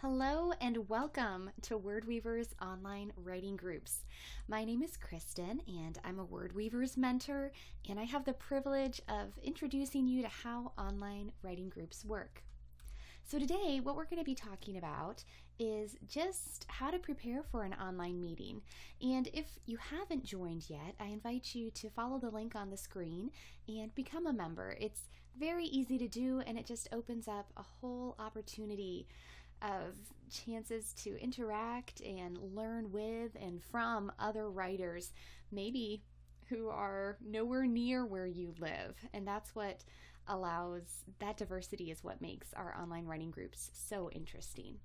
Hello and welcome to WordWeavers online writing groups. My name is Kristen and I'm a WordWeavers mentor, and I have the privilege of introducing you to how online writing groups work. So today what we're going to be talking about is just how to prepare for an online meeting. And if you haven't joined yet, I invite you to follow the link on the screen and become a member. It's very easy to do, and it just opens up a whole opportunity of chances to interact and learn with and from other writers, maybe who are nowhere near where you live. And that's what allows, that diversity is what makes our online writing groups so interesting.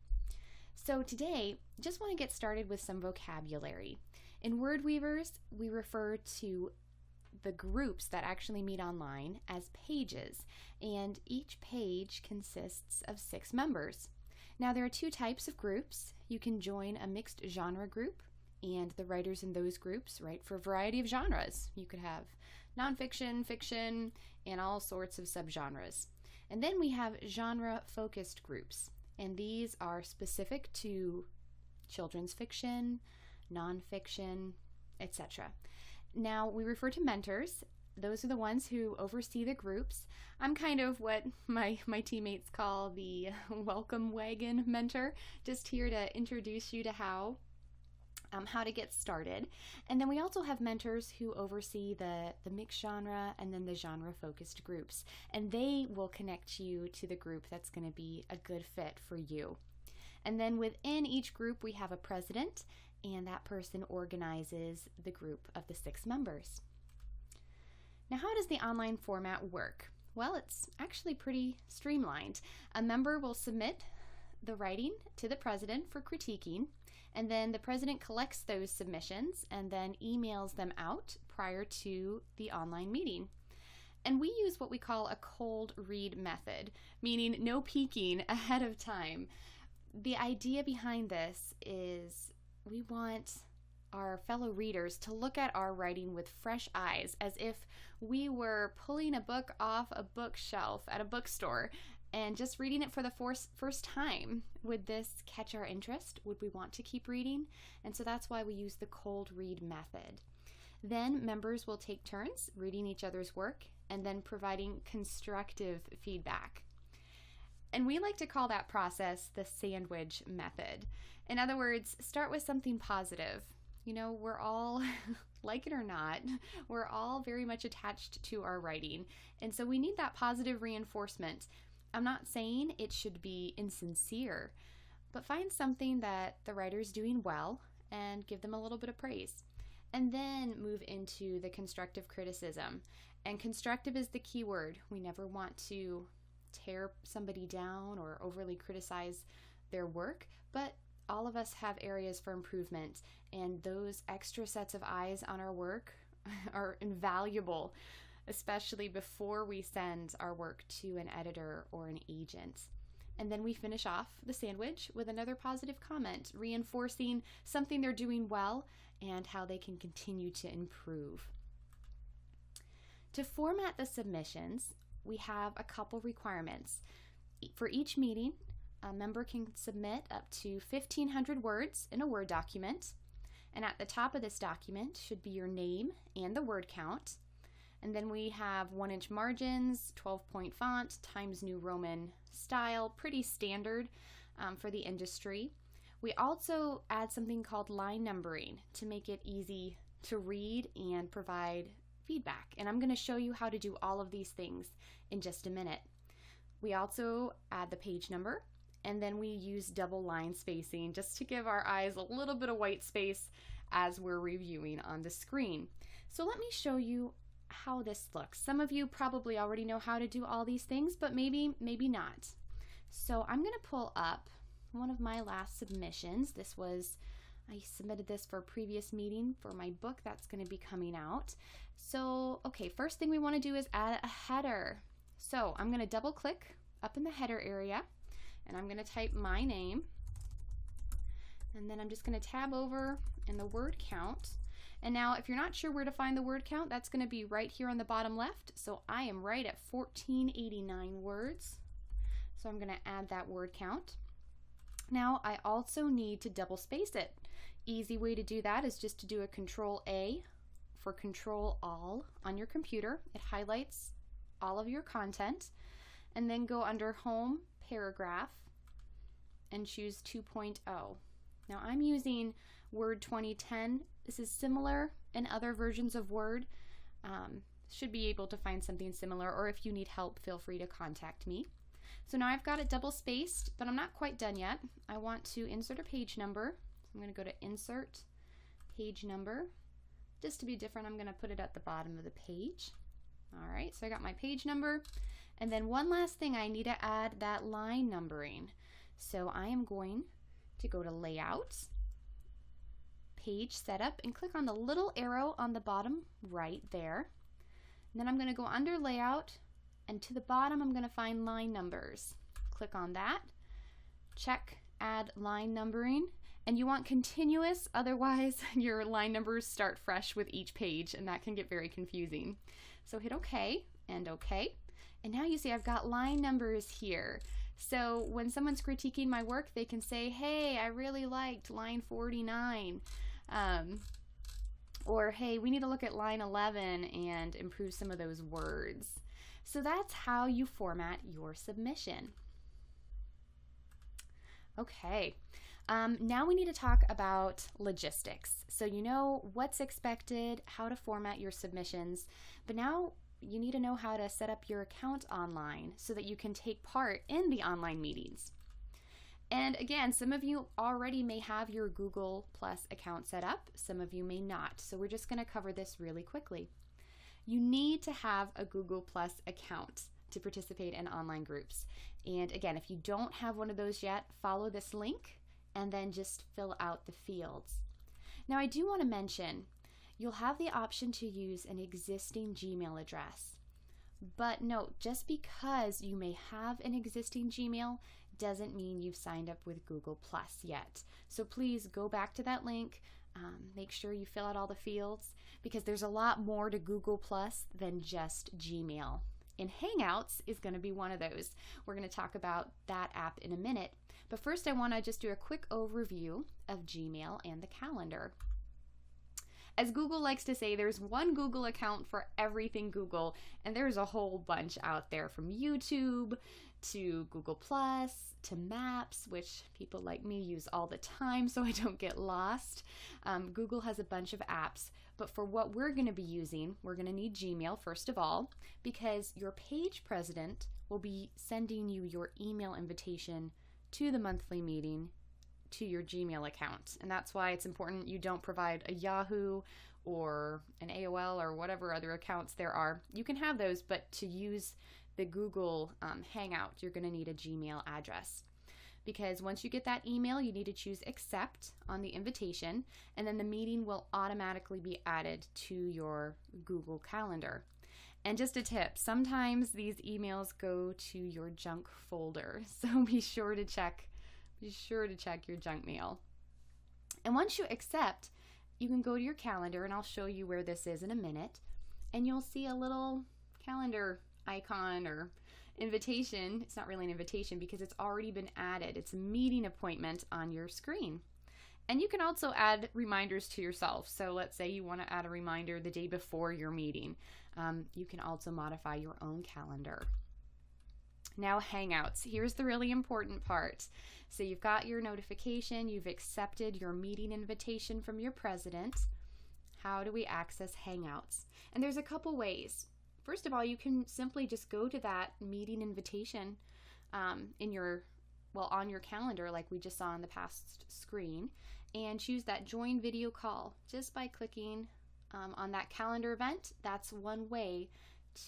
So today, just want to get started with some vocabulary. In WordWeavers, we refer to the groups that actually meet online as pages, and each page consists of 6 members. Now, there are 2 types of groups. You can join a mixed genre group, and the writers in those groups write for a variety of genres. You could have nonfiction, fiction, and all sorts of subgenres. And then we have genre-focused groups, and these are specific to children's fiction, nonfiction, etc. Now, we refer to mentors. Those are the ones who oversee the groups. I'm kind of what my teammates call the welcome wagon mentor, just here to introduce you to how to get started. And then we also have mentors who oversee the mixed genre and then the genre-focused groups. And they will connect you to the group that's going to be a good fit for you. And then within each group, we have a president, and that person organizes the group of the 6 members. Now, how does the online format work? Well, it's actually pretty streamlined. A member will submit the writing to the president for critiquing, and then the president collects those submissions and then emails them out prior to the online meeting. And we use what we call a cold read method, meaning no peeking ahead of time. The idea behind this is we want our fellow readers to look at our writing with fresh eyes, as if we were pulling a book off a bookshelf at a bookstore and just reading it for the first time. Would this catch our interest? Would we want to keep reading? And so that's why we use the cold read method. Then members will take turns reading each other's work and then providing constructive feedback. And we like to call that process the sandwich method. In other words, start with something positive. You know, we're all, like it or not, we're all very much attached to our writing. And so we need that positive reinforcement. I'm not saying it should be insincere, but find something that the writer's doing well and give them a little bit of praise. And then move into the constructive criticism. And constructive is the key word. We never want to tear somebody down or overly criticize their work, but all of us have areas for improvement, and those extra sets of eyes on our work are invaluable, especially before we send our work to an editor or an agent. And then we finish off the sandwich with another positive comment, reinforcing something they're doing well and how they can continue to improve. To format the submissions, we have a couple requirements. For each meeting, a member can submit up to 1,500 words in a Word document, and at the top of this document should be your name and the word count. And then we have 1-inch margins, 12-point font, Times New Roman style, pretty standard for the industry. We also add something called line numbering to make it easy to read and provide feedback. And I'm going to show you how to do all of these things in just a minute. We also add the page number, and then we use double line spacing just to give our eyes a little bit of white space as we're reviewing on the screen. So let me show you how this looks. Some of you probably already know how to do all these things, but maybe not. So I'm going to pull up one of my last submissions. I submitted this for a previous meeting for my book that's going to be coming out. So, okay, first thing we want to do is add a header. So I'm going to double click up in the header area, and I'm going to type my name, and then I'm just going to tab over in the word count. And now if you're not sure where to find the word count, that's going to be right here on the bottom left. So I am right at 1489 words. So I'm going to add that word count. Now I also need to double space it. Easy way to do that is just to do a Control A for Control All on your computer. It highlights all of your content, and then go under Home, Paragraph, and choose 2.0. Now I'm using Word 2010. This is similar in other versions of Word. Should be able to find something similar, or if you need help, feel free to contact me. So now I've got it double spaced, but I'm not quite done yet. I want to insert a page number. So I'm going to go to Insert, Page Number. Just to be different, I'm going to put it at the bottom of the page. All right, so I got my page number. And then one last thing, I need to add that line numbering. So I am going to go to Layout, Page Setup, and click on the little arrow on the bottom right there. And then I'm going to go under Layout, and to the bottom I'm going to find Line Numbers. Click on that, check Add Line Numbering, and you want continuous, otherwise your line numbers start fresh with each page, and that can get very confusing. So hit OK and OK, and now you see I've got line numbers here. So when someone's critiquing my work, they can say, hey, I really liked line 49. Or, hey, we need to look at line 11 and improve some of those words. So that's how you format your submission. Okay, now we need to talk about logistics. So you know what's expected, how to format your submissions, but now you need to know how to set up your account online so that you can take part in the online meetings. And again, some of you already may have your Google Plus account set up, some of you may not. So we're just going to cover this really quickly. You need to have a Google Plus account to participate in online groups. And again, if you don't have one of those yet, follow this link and then just fill out the fields. Now I do want to mention, you'll have the option to use an existing Gmail address. But note, just because you may have an existing Gmail doesn't mean you've signed up with Google Plus yet. So please go back to that link, make sure you fill out all the fields, because there's a lot more to Google Plus than just Gmail. And Hangouts is going to be one of those. We're going to talk about that app in a minute. But first I want to just do a quick overview of Gmail and the calendar. As Google likes to say, there's one Google account for everything Google, and there's a whole bunch out there, from YouTube to Google Plus to Maps, which people like me use all the time so I don't get lost. Google has a bunch of apps, but for what we're going to be using, we're going to need Gmail first of all, because your page president will be sending you your email invitation to the monthly meeting to your Gmail account. And that's why it's important you don't provide a Yahoo or an AOL or whatever other accounts there are. You can have those, but to use the Google Hangout, you're going to need a Gmail address. Because once you get that email, you need to choose Accept on the invitation, and then the meeting will automatically be added to your Google Calendar. And just a tip, sometimes these emails go to your junk folder, so be sure to check your junk mail. And once you accept, you can go to your calendar, and I'll show you where this is in a minute, and you'll see a little calendar icon or invitation. It's not really an invitation because it's already been added. It's a meeting appointment on your screen. And you can also add reminders to yourself. So let's say you want to add a reminder the day before your meeting. You can also modify your own calendar. Now Hangouts, here's the really important part. So you've got your notification, you've accepted your meeting invitation from your president. How do we access Hangouts? And there's a couple ways. First of all, you can simply just go to that meeting invitation on your calendar, like we just saw on the past screen, and choose that Join Video Call just by clicking on that calendar event. That's one way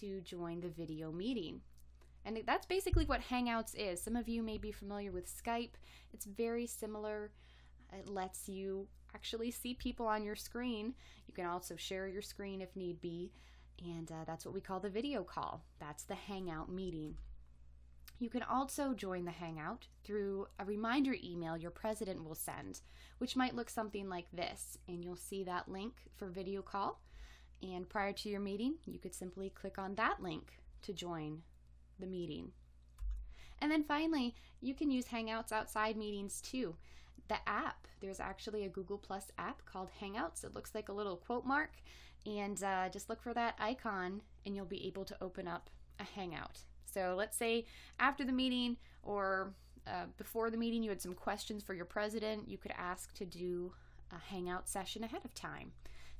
to join the video meeting. And that's basically what Hangouts is. Some of you may be familiar with Skype. It's very similar. It lets you actually see people on your screen. You can also share your screen if need be. And that's what we call the video call. That's the Hangout meeting. You can also join the Hangout through a reminder email your president will send, which might look something like this. And you'll see that link for video call. And prior to your meeting, you could simply click on that link to join the meeting. And then finally, you can use Hangouts outside meetings too. The app, there's actually a Google Plus app called Hangouts. It looks like a little quote mark, and just look for that icon and you'll be able to open up a Hangout. So let's say after the meeting or before the meeting you had some questions for your president, you could ask to do a Hangout session ahead of time.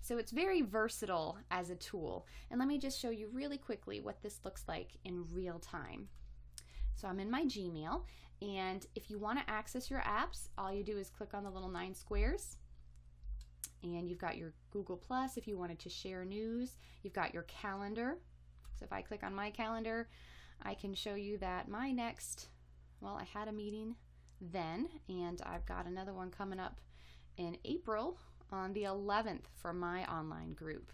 So it's very versatile as a tool. And let me just show you really quickly what this looks like in real time. So I'm in my Gmail, and if you want to access your apps, all you do is click on the little 9 squares, and you've got your Google Plus if you wanted to share news. You've got your calendar. So if I click on my calendar, I can show you that my next, well, I had a meeting then, and I've got another one coming up in April on the 11th for my online group.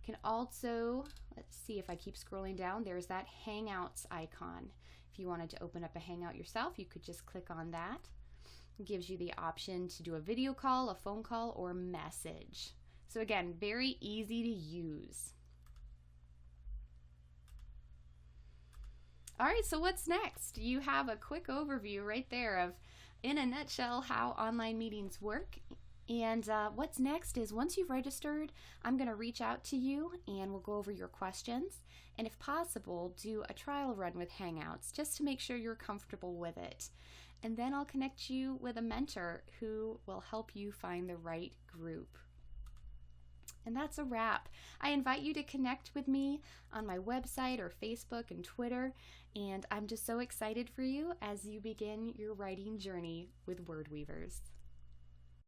You can also, let's see if I keep scrolling down, there's that Hangouts icon. If you wanted to open up a Hangout yourself, you could just click on that. It gives you the option to do a video call, a phone call, or message. So again, very easy to use. All right, so what's next? You have a quick overview right there of, in a nutshell, how online meetings work. And what's next is once you've registered, I'm going to reach out to you and we'll go over your questions. And if possible, do a trial run with Hangouts just to make sure you're comfortable with it. And then I'll connect you with a mentor who will help you find the right group. And that's a wrap. I invite you to connect with me on my website or Facebook and Twitter. And I'm just so excited for you as you begin your writing journey with Word Weavers.